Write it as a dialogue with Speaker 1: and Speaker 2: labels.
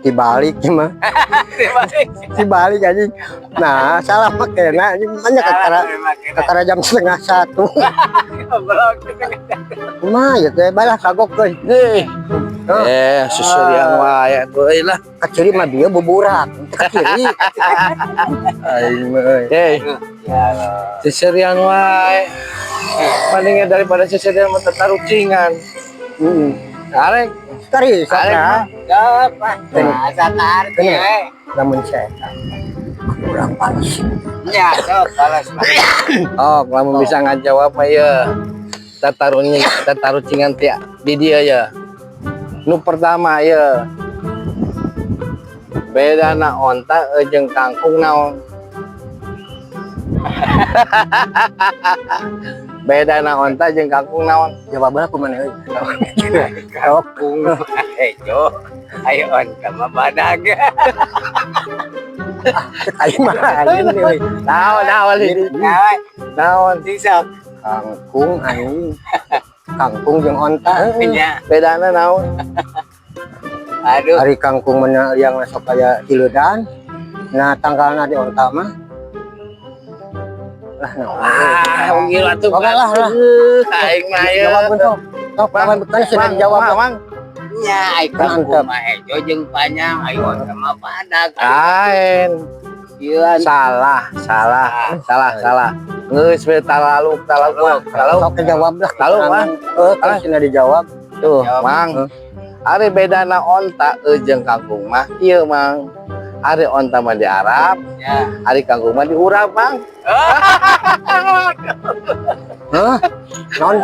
Speaker 1: dibalik mah. Dibalik aja. Nah, salah pakai. Nah, banyak ketara jam 12:30. Mah ya teh balas kagok euy.
Speaker 2: Susurian wae euy lah.
Speaker 1: Kaciri mah dia buburak. Kaciri.
Speaker 2: Aing mah euy. Susurian wae. Mendingan daripada susurian mah tarucingan. Arek
Speaker 1: Tari sana.
Speaker 3: Dapat. Satar we.
Speaker 1: Namun saya kurang panas.
Speaker 3: Nya, sok balas.
Speaker 2: oh lamun bisa ngajawab mah ya tatarucingan tia di dia ya. Nu pertama ya. Bedana onta jeung kangkung naon? Bedana onta jeung kangkung naon?
Speaker 1: Jawabannya kumaha euy?
Speaker 3: Kangkung ejo. Ayo onta mah badag.
Speaker 1: Aing mah anjing euy.
Speaker 2: Naon naon
Speaker 3: Sisok.
Speaker 1: Kangkung anjing. Kangkung jeung onta.
Speaker 3: Nya.
Speaker 2: bedana naon?
Speaker 3: Aduh.
Speaker 1: Hari kangkung mana yang sok kaya hiledan. Nah, tanggalna di onta mah. Lah naon.
Speaker 2: Gila tuh.
Speaker 1: Oke lah.
Speaker 2: Aing mah ya.
Speaker 1: Jawab bentuk. Sok paman bukan sudah dijawab.
Speaker 2: Mang.
Speaker 3: Nya, ai kangkung mah ejo jeung panjang, ayo onta mah badag.
Speaker 2: Lain.
Speaker 3: Ieu
Speaker 2: Salah. Geus we talalu.
Speaker 1: Sok dijawab lah.
Speaker 2: Tahu, Mang.
Speaker 1: Kan sudah dijawab.
Speaker 2: Tuh, Mang. Ari bedana onta jeung kangkung mah ieu, Mang. Ari onta mah di Arab,
Speaker 3: ya.
Speaker 2: ari kangkung mah di Urap, Mang.
Speaker 1: Hah? Naon?